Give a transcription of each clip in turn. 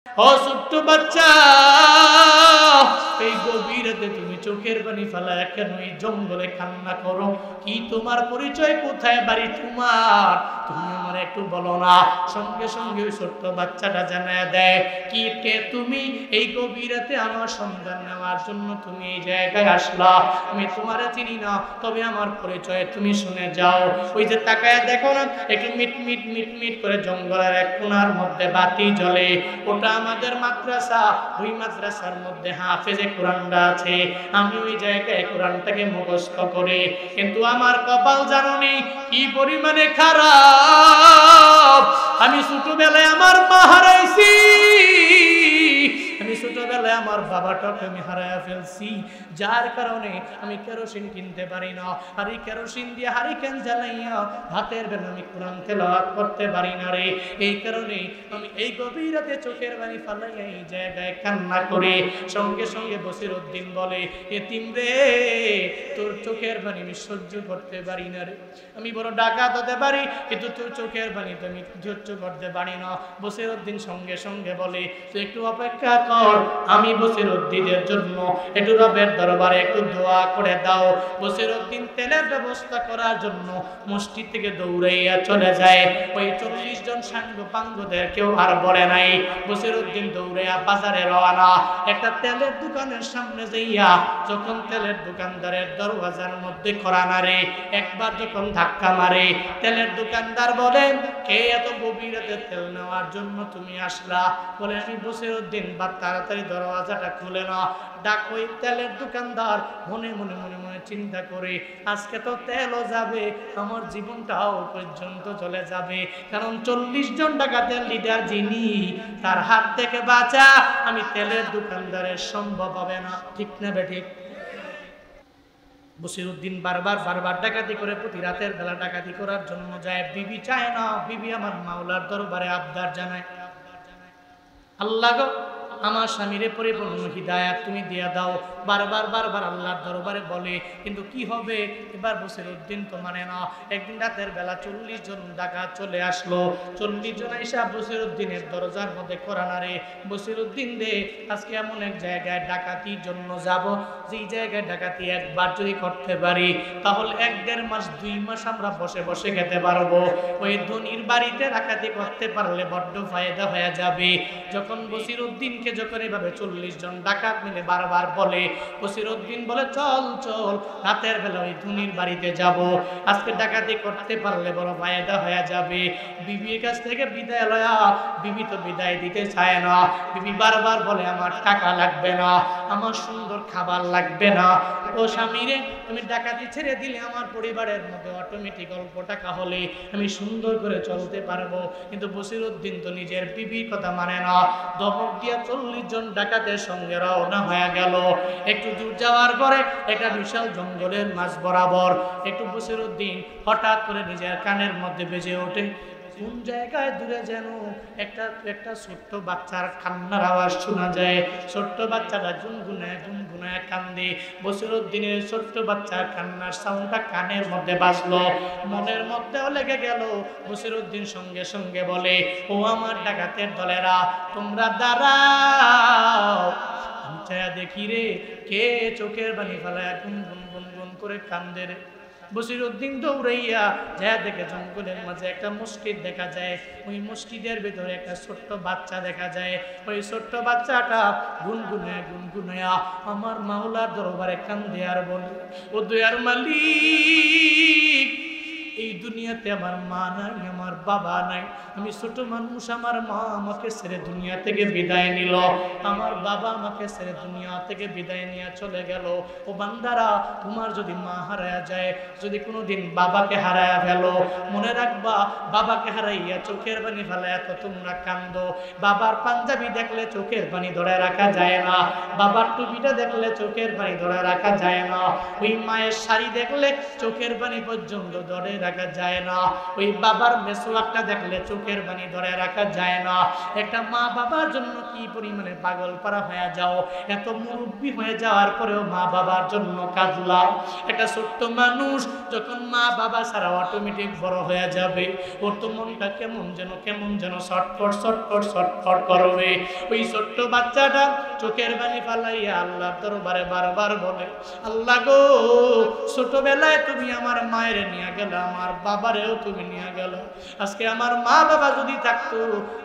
ও ছোট্ট বাচ্চা, এই গভীর রাতে তুমি চোখের পানি ফেলায় কেন এই জঙ্গলে কান্না করো? কি তোমার পরিচয়, কোথায় বাড়ি তোমার? তুমি আমার একটু বলো না। সঙ্গে সঙ্গে ওই ছোট্ট বাচ্চাটা জানায় দেয়, কি কে তুমি? এই গভীর রাতে আমার সন্ধান নেওয়ার জন্য তুমি এই জায়গায় আসলা। আমি তোমারে চিনি না, তবে আমার পরিচয় তুমি শুনে যাও। ওই যে তাকায় দেখো না, একটু মিট মিট মিট মিট করে জঙ্গলের এক কোণার মধ্যে বাতি জ্বলে, ওটা আমাদের মাদ্রাসা। ওই মাদ্রাসার মধ্যে হাফেজে কোরআনটা আছে। আমি ওই জায়গায় কোরআনটাকে মুখস্থ করি, কিন্তু আমার কপাল জানোনি কি পরিমাণে খারাপ। আমি ছোটবেলায় আমার মা হারাইছি, আমি ছোটবেলায় আমার বাবাটাকে আমি হারাইয়া ফেলছি, যার কারণে আমি কেরোসিন কিনতে পারি না। আর এই কেরোসিন দিয়ে হারিকেন জ্বালাইয়া হাতের বেলা আমি কোরআন তেলাওয়াত করতে পারি না রে। এই কারণে আমি এই গভীর রাতে চোখের পানি ফালাইয়া এই জায়গায় কান্না করে। সঙ্গে সঙ্গে বসিরউদ্দিন বলে, এতিম রে, তোর চোখের পানি আমি সহ্য করতে পারি না রে। আমি বড় ডাকাত হতে পারি, কিন্তু তোর চোখের পানি তো আমি সহ্য করতে পারি না। বসিরউদ্দিন সঙ্গে সঙ্গে বলে, তুই একটু অপেক্ষা কর, আমি বসিরউদ্দিনের জন্য একটু রবের দরবারে একটু দোয়া করে দাও। বসিরউদ্দিন তেলের ব্যবস্থা করার জন্য মসজিদ থেকে দৌড়াইয়া চলে যায়। ওই 40 জন সাঙ্গ পাঙ্গদের কেউ আর বলে নাই। বসিরউদ্দিন দৌড়াইয়া বাজারে রওনা। একটা তেলের দোকানের সামনে যাইয়া যখন তেলের দোকানদারের দরওয়াজার মধ্যে কড়া নাড়ে, একবার যখন ধাক্কা মারে, তেলের দোকানদার বলেন, কে এত গভীর রাতে তেল নেওয়ার জন্য তুমি আসলা? বলে, আমি বসিরউদ্দিন। বা তাড়াতাড়ি দরওয়াজাটা খুলে না। ডাক ওই তেলের দোকানদার মনে মনে মনে মনে চিন্তা করে, আজকে তো তেলও যাবে, আমার জীবনটাও পর্যন্ত চলে যাবে। কারণ 40 জন ডাকাতের লিডার যিনি, তার হাত থেকে বাঁচা আমি তেলের দোকানদারের সম্ভব হবে না। ঠিক না বেঠিক? বসিরউদ্দিন বারবার বারবার ডাকাতি করে, প্রতি রাতের বেলা ডাকাতি করার জন্য যায়। বিবি চায় না, বিবি আমার মাওলার দরবারে আবদার জানায়, আল্লাহ গো, আমার স্বামীরে পরিপূর্ণ হিদায়াত তুমি দিয়া দাও। বারবার বারবার আল্লাহর দরবারে বলে, কিন্তু কি হবে? এবার বসিরউদ্দিন তো মানে না। একদিন রাতের বেলা 40 জন ডাকাত চলে আসলো। 40 জন আইসা বসিরউদ্দিনের দরজার মধ্যে কড়া নাড়ে। বসিরউদ্দিন রে, আজকে এমন এক জায়গায় ডাকাতির জন্য যাব, যেই জায়গায় ডাকাতি একবার যদি করতে পারি, তাহলে 1-1.5 মাস 2 মাস আমরা বসে বসে খেতে পারবো। ওই ধনির বাড়িতে ডাকাতি করতে পারলে বড্ড ফায়দা হয়ে যাবে। যখন বসিরউদ্দিনকে যখন এভাবে 40 জন ডাকাত মিলে বারবার বলে, বসিরউদ্দিন বলে, চল চল, রাতের বেলা ওই ধনির বাড়িতে যাব, আজকে ডাকাতি করতে পারলে বড় ফায়দা হয়ে যাবে। বিবির কাছ থেকে বিদায় লয়া, বিবি তো বিদায় দিতে চায় না। বিবি বারবার বলে, আমার টাকা লাগবে না, আমার সুন্দর খাবার লাগবে না। ও স্বামীরে, তুমি ডাকাতি ছেড়ে দিলে আমার পরিবারের মধ্যে অটোমেটিক অল্প টাকা হলে আমি সুন্দর করে চলতে পারবো। কিন্তু বসিরউদ্দিন তো নিজের বিবির কথা মানে না। দমক দিয়া 40 জন ডাকাতের সঙ্গে রওনা হয়ে গেল। একটু দূর যাওয়ার পরে একটা বিশাল জঙ্গলের মাঝ বরাবর একটু বসিরউদ্দিন হঠাৎ করে নিজের কানের মধ্যে বেজে ওঠে, কোন জায়গায় দূরে যেন একটা ছোট্ট বাচ্চার কান্নার আওয়াজ শোনা যায়। ছোট্ট বাচ্চাটা গুনগুনায় গুনগুনায় কান্দে। বসিরউদ্দিনের ছোট্ট বাচ্চার কান্নার সাউন্ডটা কানের মধ্যে বাজলো, মনের মধ্যেও লেগে গেল। বসিরউদ্দিন সঙ্গে সঙ্গে বলে, ও আমার ডাকাতের দলেরা, তোমরা দাঁড়াও, আমি চায়া দেখি রে, কে চোখের পানি ফেলায় গুন গুন গুন গুন করে কান্দে রে। বসিরউদ্দিন দৌড়াইয়া যা দেখে জঙ্গলের মাঝে একটা মসজিদ দেখা যায়। ওই মসজিদের ভিতরে একটা ছোট্ট বাচ্চা দেখা যায়। ওই ছোট্ট বাচ্চাটা গুনগুনায়া গুনগুনায়া আমার মাওলার দরবারে কান্দে আর বলে, ও দয়ার মালিক, এই দুনিয়াতে আমার মা নাই, আমার বাবা নাই, আমি ছোট মানুষ, আমার মা আমাকে ছেড়ে দুনিয়া থেকে বিদায় নিল, আমার বাবা আমাকে ছেড়ে দুনিয়া থেকে বিদায় নিয়ে চলে গেল। ও বান্দারা, তোমার যদি মা হারায়া যায়, যদি কোনোদিন বাবাকে হারায়া ফেলো, মনে রাখবা, বাবাকে হারাইয়া চোখের পানি ফেলায় তো তোমরা কান্দো। বাবার পাঞ্জাবি দেখলে চোখের পানি ধরে রাখা যায় না, বাবার টুপিটা দেখলে চোখের পানি ধরে রাখা যায় না, ওই মায়ের শাড়ি দেখলে চোখের পানি পর্যন্ত ধরে রাখা যায় না, ওই বাবার মেসওয়াকটা দেখলে চোখের পানি ধরে রাখা যায় না। একটা মা বাবার জন্য কি পরিমাণে পাগল পারা হয়ে যাও, এত মুরব্বী হয়ে যাওয়ার পরেও মা বাবার জন্য কাঁদলাম। একটা ছোট্ট মানুষ যখন মা বাবা ছাড়া অটোমেটিক বড় হয়ে যাবে, ওর তো মনটা কেমন যেন ছটফট ছটফট ছটফট করবে। ওই ছোট্ট বাচ্চাটা চোখের পানি ফালাইয়া আল্লাহর দরবারে বারবার বলে, আল্লাহ গো, ছোটবেলায় তুমি আমার মায়ের নিয়ে গেল, আমার বাবারেও তুমি নিয়ে গেল। আজকে আমার মা বাবা যদি থাকতো,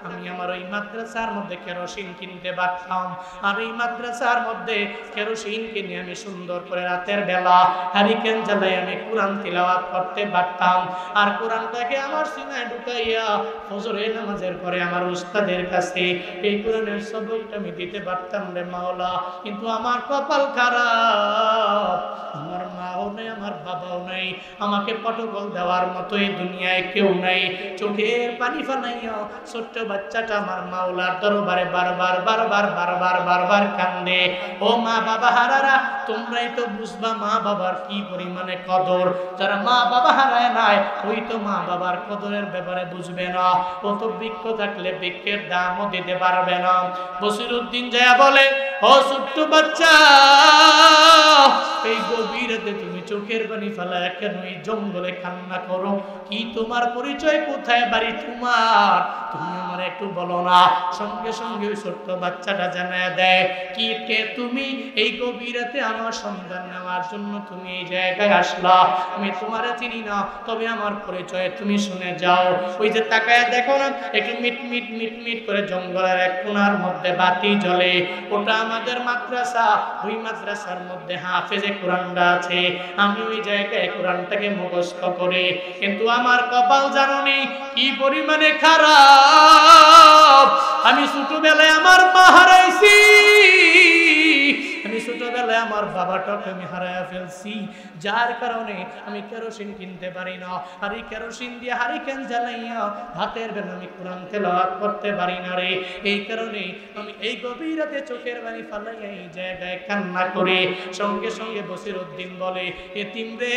আমি আমার ওই মাদ্রাসার মধ্যে কেরোসিন কিনতে পারতাম, আর এই মাদ্রাসার মধ্যে কেরোসিন কিনে আমি সুন্দর করে রাতের বেলা হারিকেন জ্বালাই আমি কোরআন তিলাওয়াত করতে পারতাম। আর কোরআনটাকে আমার সিনায় ঢুকাইয়া ফজরের নামাজের পরে আমার উস্তাদের কাছে এই কোরআনের সবকটা আমি দিতে পারতাম রে মাওলা। কিন্তু আমার কপাল খারাপ, আমার মাও নেই, আমার বাবাও নেই, আমাকে পটকল দেওয়ার মতো এই দুনিয়ায় কেউ নাই। চোখের পানি ফালাইয়া ছোট্ট বাচ্চাটা আমার মাওলার দরবারে বারবার বারবার বারবার বারবার কান্দে। ও মা বাবা হারারা, তোমরাই তো বুঝবা মা বাবার কি পরিমাণে কদর। যারা মা বাবা হারায় নাই, ওই তো মা বাবার কদরের ব্যাপারে বুঝবে না। ও তো বৃক্ষ থাকলে বৃক্ষের দামও দিতে পারবে না। বসিরউদ্দিন যায় বলে, ও ছোট্ট বাচ্চা, এই গভীর রাতে তুমি চোখের পানি ফেলায় কেন এই জঙ্গলে কান্না করো? কি তোমার পরিচয়, কোথায় বাড়ি তোমার? তুমি আমার একটু বলো না। সঙ্গে সঙ্গে ওই ছোট্ট বাচ্চাটা জানায় দেয়, কি কে তুমি? এই গভীর রাতে আমার সন্ধান নেওয়ার জন্য তুমি এই জায়গায় আসলা। আমি তোমারে চিনি না, তবে আমার পরিচয় তুমি শুনে যাও। ওই যে তাকায় দেখো না, একটু মিট মিট মিট মিট করে জঙ্গলের এক কোণার মধ্যে বাতি জ্বলে, ওটা আমাদের মাদ্রাসা। ওই মাদ্রাসার মধ্যে হাফেজে কোরআনটা আছে। আমি ওই জায়গায় কোরআনটাকে মুখস্থ করি, কিন্তু আমার কপাল জানোনি কি পরিমাণে খারাপ। আমি ছোটবেলায় আমার মা হারাইছি, আমি ছোটবেলায় আমার বাবাটাকে আমি হারাইয়া ফেলছি, যার কারণে আমি কেরোসিন কিনতে পারি না। আর এই কেরোসিন দিয়ে হারিকেন জ্বালাইয়া ভাতের বেলা আমি কোরআন তেলাওয়াত করতে পারি না রে। এই কারণে আমি এই গভীর রাতে চোখের পানি ফালাইয়া এই জায়গায় কান্না করে। সঙ্গে সঙ্গে বসিরউদ্দিন বলে, এতিম রে,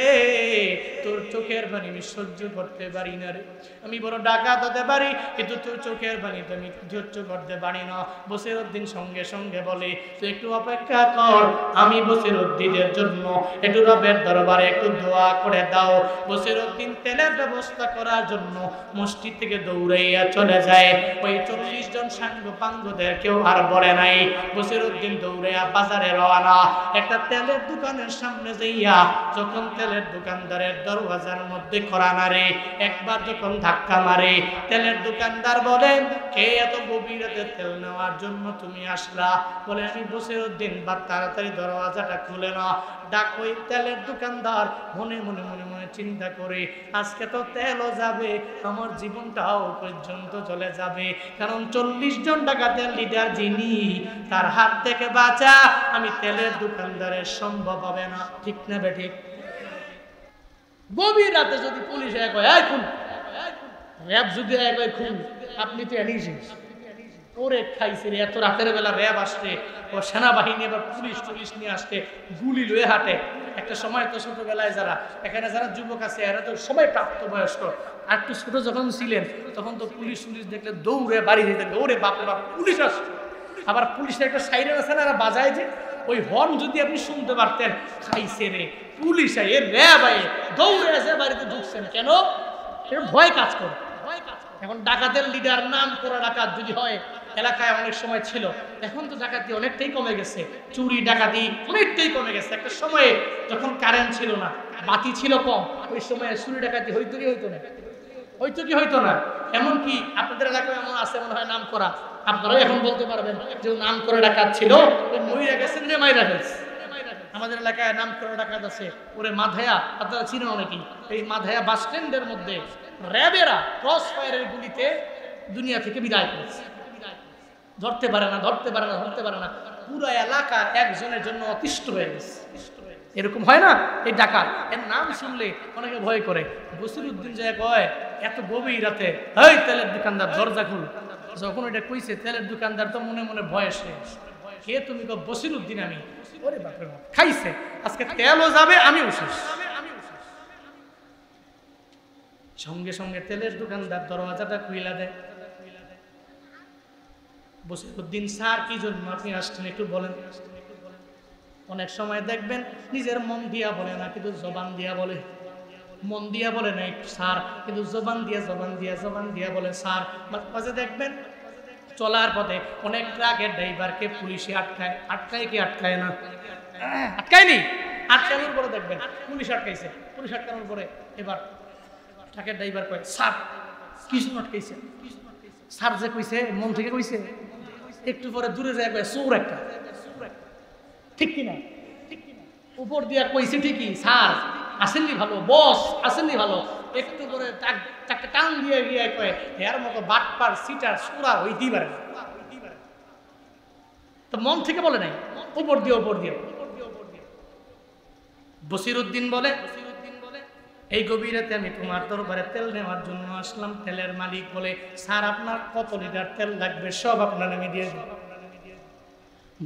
তোর চোখের পানি আমি সহ্য করতে পারি না রে। আমি বড় ডাকাত হতে পারি, কিন্তু তোর চোখের পানি তো আমি সহ্য করতে পারি না। বসিরউদ্দিন সঙ্গে সঙ্গে বলে, তুই একটু অপেক্ষা কর, আমি বসিরউদ্দিনের জন্য একটু রবের দরবারে একটু দোয়া করে দাও। বসিরউদ্দিন তেলের ব্যবস্থা করার জন্য মসজিদ থেকে দৌড়াইয়া চলে যায়। ওই 40 জন সাঙ্গ পাঙ্গদের কেউ আর বলে নাই। বসিরউদ্দিন দৌড়াইয়া বাজারে রওনা। একটা তেলের দোকানের সামনে যাইয়া যখন তেলের দোকানদারের দরওয়াজার মধ্যে কড়া নাড়ে, একবার যখন ধাক্কা মারে, তেলের দোকানদার বলেন, কে এত গভীর রাতে তেল নেওয়ার জন্য তুমি আসলা? বলে, আমি বসিরউদ্দিন। বা তাড়াতাড়ি দরওয়াজাটা খুলে না। ডাক ওই তেলের দোকানদার মনে মনে মনে মনে চিন্তা করে, আজকে তো তেলও যাবে, আমার জীবনটাও পর্যন্ত চলে যাবে। কারণ 40 জন ডাকাতের লিডার যিনি, তার হাত থেকে বাঁচা আমি তেলের দোকানদারের সম্ভব হবে না। ঠিক না বেঠিক? গভীর রাতে যদি পুলিশ এক হয়, এই খুন, র্যাব যদি এক হয় খুন, আপনি তো এনেছেন ওরে খাইছে রে। এত রাতের বেলা র্যাব আসছে, ও সেনাবাহিনী এবার পুলিশ নিয়ে আসতে গুলি লয়ে হাঁটে। একটা সময় তো ছোটবেলায় যারা এখানে যারা যুবক আছে এরা তো সবাই প্রাপ্তবয়স্ক। আর একটু ছোট যখন ছিলেন তখন তো পুলিশ দেখলে দৌড়ে বাড়ি যেতে, ওরে বাপরে বাপ পুলিশ আসছে। আবার পুলিশের একটা সাইরেন আছে না, এরা বাজায় যে, ওই হর্ন যদি আপনি শুনতে পারতেন, খাইছে রে পুলিশ আয়, র্যাব আয়, দৌড়ে আসে বাড়িতে ঢুকছেন কেন? এর ভয় কাজ করে। এখন ডাকাতের লিডার নাম করা ডাকাত যদি হয়, এলাকায় অনেক সময় ছিল, এখন তো ডাকাতি অনেকটাই কমে গেছে, চুরি ডাকাতি অনেকটাই কমে গেছে। একটা সময়ে যখন কারেন্ট ছিল না, বাতি ছিল কম, ওই সময় চুরি ডাকাতি হইতো কি হইতো না। এমনকি আপনাদের এলাকায় এমন আছে মনে হয় নাম করা, আপনারাও এখন বলতে পারবেন যে নাম করে ডাকাত ছিল, মহিলা গেছেন যে মাইরা ফেলছে। আমাদের এলাকায় নাম করে ডাকাত আছে, ওরে মাধায়া, আপনারা চিনেন অনেকেই। এই মাধায়া বাস স্ট্যান্ডের মধ্যে র্যাবেরা ক্রস ফায়ারের গুলিতে দুনিয়া থেকে বিদায় করেছে। ধরতে পারে না, পুরো এলাকা একজনের জন্য অতিষ্ঠ হয়ে গেছে। এরকম হয় না? এই ডাকাত, এর নাম শুনলে অনেকে ভয় করে। বসিরউদ্দিন যায় কয়, এত গভীর রাতে, এই তেলের দোকানদার দরজা খুল। যখন এটা কইছে, তেলের দোকানদার তো মনে মনে ভয় শেষ। কে তুমি? বসিরউদ্দিন আমি। ওরে বাপরে বাপ, খাইছে, আজকে তেলও যাবে, আমিও শেষ। সঙ্গে সঙ্গে তেলের দোকানদার দরওয়াজাটা খুইলা দেয়। বসিরউদ্দিন স্যার কি জন্য আপনি আসছেন একটু বলেন। অনেক সময় দেখবেন নিজের মন দিয়া বলে না, কিন্তু জবান দিয়া বলে। মন দিয়া বলে না স্যার, কিন্তু জবান দিয়া বলে স্যার। মাঝে দেখবেন চলার পথে অনেক ট্রাকের ড্রাইভারকে পুলিশে আটকায় কি আটকায় না? আটকায়নি। আটকানোর পরে দেখবেন পুলিশ আটকাইছে। পুলিশ আটকানোর পরে এবার ট্রাকের ড্রাইভার কয় স্যার কি জন্য আটকাইছে? স্যার যে কইছে মন থেকে কইছে। একটু পরে দূরে যায় কয় চোর একটা। ঠিক কিনা? উপর দিয়া কইছে ঠিকই, স্যার আসেননি ভালো, বস আসেননি ভালো। একটু করে তাকে টান দিয়ে গিয়ে কয় এর মতো বাটপার সিটার সুরা হইতেই পারে না। তো মন থেকে বলে নাই, উপর দিয়ে। বসিরউদ্দিন বলে এই গভীর রাতে আমি তোমার দরবারে তেল নেওয়ার জন্য আসলাম। তেলের মালিক বলে স্যার আপনার কত লিটার তেল লাগবে সব আপনার আমি দিয়ে দেব।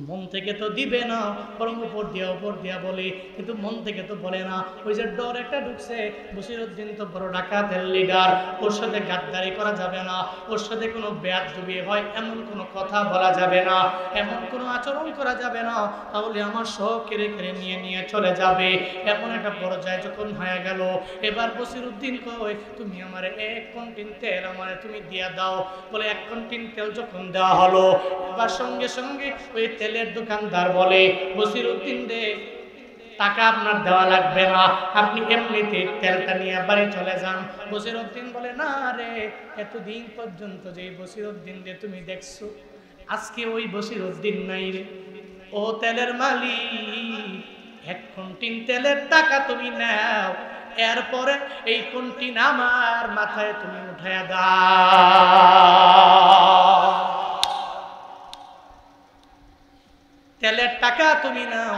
মন থেকে তো দিবে না, বরং উপর দিয়া বলে, কিন্তু মন থেকে তো বলে না। ওই যে ডর একটা ঢুকছে। বসিরউদ্দিন তো বড় ডাকাতের লিডার, ওর সাথে গাদ্দারি করা যাবে না, ওর সাথে কোনো বেয়াদবি হয় এমন কোনো কথা বলা যাবে না, এমন কোনো আচরণ করা যাবে না, তাহলে আমার সব কেড়ে নিয়ে চলে যাবে। এমন একটা পর্যায়ে যখন হয়ে গেল, এবার বসিরউদ্দিন কয় তুমি আমারে 1 কন্টিন তেল আমারে তুমি দিয়া দাও। বলে 1 কন্টিন তেল যখন দেওয়া হলো, এবার সঙ্গে সঙ্গে ওই তেলের দোকানদার বলে বসিরউদ্দিন রে টাকা আপনার দেওয়া লাগবে না, আপনি এমনিতে তেলটা নিয়ে বাড়ি চলে যান। বসিরউদ্দিন বলে না রে, এতদিন পর্যন্ত যে বসিরউদ্দিন রে তুমি দেখছো, আজকে ওই বসিরউদ্দিন নাই রে। ও তেলের মালিক, 1 কন্টিন তেলের টাকা তুমি নাও, এরপরে এই কন্টিন আমার মাথায় তুমি উঠায়া দাও। তেলের টাকা তুমি নাও,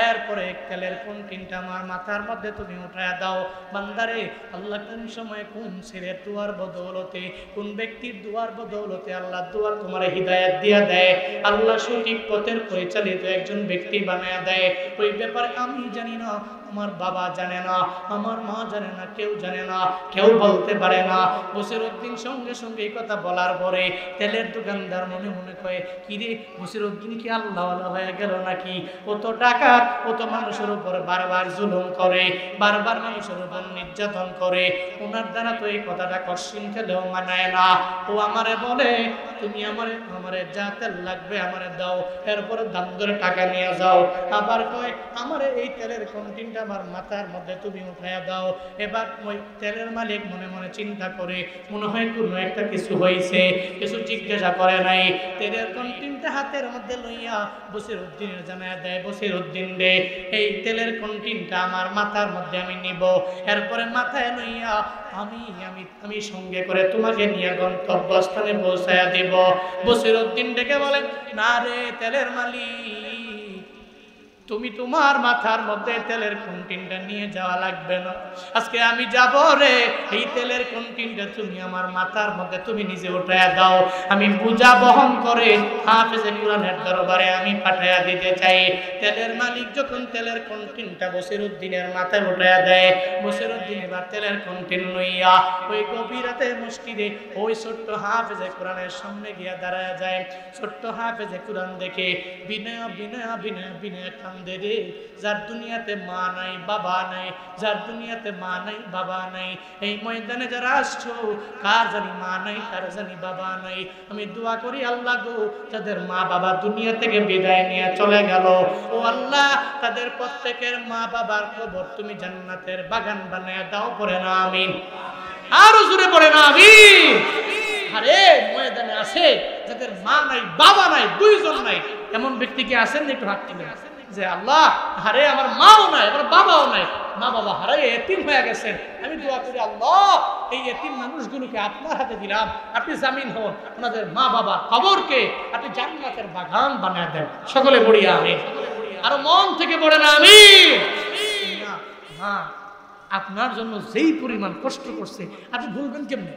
এরপরে তেলের কন্টিনটা আমার মাথার মধ্যে তুমি উঠায়া দাও। বান্দারে, আল্লাহ কোন সময় কোন ছেলের দুয়ার বদৌলতে, কোন ব্যক্তির দুয়ার বদৌলতে আল্লাহ দুয়ার তোমার হিদায়াত দিয়া দেয়, আল্লাহ সঠিক পথের পরিচালিত একজন ব্যক্তি বানায়া দেয়, ওই ব্যাপারে আমি জানি না, আমার বাবা জানে না, আমার মা জানে না, কেউ জানে না, কেউ বলতে পারে না। বসিরউদ্দিন সঙ্গে সঙ্গে এই কথা বলার পরে তেলের দোকানদার মনে মনে কয় কিরে বসিরউদ্দিন কি আল্লাহওয়ালা হয়ে গেল নাকি? ও তো ডাকাত, ও তো মানুষের উপর বারবার জুলুম করে, বারবার মানুষের উপর নির্যাতন করে, ওনার দ্বারা তো এই কথাটা কশিন খেলেও মানায় না। ও আমারে বলে তুমি আমারে যা তেল লাগবে আমারে দাও, এরপরে দাম ধরে টাকা নিয়ে যাও। আবার কয় আমারে এই তেলের কন্টিনটা আমার মাথার মধ্যে তুমি উঠাইয়া দাও। এবার ওই তেলের মালিক মনে মনে চিন্তা করে, মনে হয় কোনো একটা কিছু হয়েছে, কিছু জিজ্ঞাসা করে নাই। তেলের কন্টিনটা হাতের মধ্যে লইয়া বসিরউদ্দিনের জানায়া দেয়, বসিরউদ্দিন রে এই তেলের কন্টিনটা আমার মাথার মধ্যে আমি নিব, এরপরে মাথায় লইয়া আমি সঙ্গে করে তোমাকে নিয়ে গন্তব্যস্থানে পৌঁছায়া দেব। বসিরউদ্দিন ডেকে বলেন না রে তেলের মালিক, তুমি তোমার মাথার মধ্যে তেলের কন্টিনটা নিয়ে যাওয়া লাগবে না, আজকে আমি যাব রে, এই তেলের কন্টিনটা তুমি আমার মাথার মধ্যে তুমি নিজে উঠায়া দাও, আমি বোঝা বহন করে হাফেজে কুরআনের দরবারে আমি পাঠায়া দিতে চাই। তেলের মালিক যখন তেলের কন্টিনটা বসিরউদ্দিনের মাথায় উঠায়া দেয়, বসিরউদ্দিন এবার তেলের কন্টিন লইয়া ওই গভীর রাতে মসজিদে ওই ছোট্ট হাফেজে কুরআনের সামনে গিয়া দাঁড়ায়া যায়। ছোট্ট হাফেজে কুরআন দেখে বিনয় কান্দে রে। যার দুনিয়াতে মা নাই বাবা নাই, যার দুনিয়াতে মা নাই বাবা নাই, এই ময়দানে যারা আসছো কার জানি মা নাই, কার জানি বাবা নাই, আমি দোয়া করি আল্লাহ গো যাদের মা বাবা দুনিয়া থেকে বিদায় নিয়ে চলে গেল, ও আল্লাহ তাদের প্রত্যেকের মা বাবার কবর তুমি জান্নাতের বাগান বানায় দাও, পড়ে না আমিন। আরো জোরে পড়ে না আমিন। আরে ময়দানে আছে যাদের মা নাই বাবা নাই, 2 জন নাই, এমন ব্যক্তি কি আছেন? একটু হাত তুলে যে আল্লাহ হারে আমার মাও নাই আমার বাবাও নাই, মা বাবা হারাই এতিম হয়ে গেছেন, আমি দোয়া করি আল্লাহ এই এতিম মানুষগুলোকে আপনার হাতে দিলাম, আপনি জামিন হন, ওনাদের মা বাবা কবরকে আপনি জান্নাতের বাগান বানায় দেন। সকলে পড়ি আমিন। আরো মন থেকে পড়ে না আমিন। মা আপনার জন্য যেই পরিমাণ কষ্ট করছে আপনি ভুলবেন কেমনে?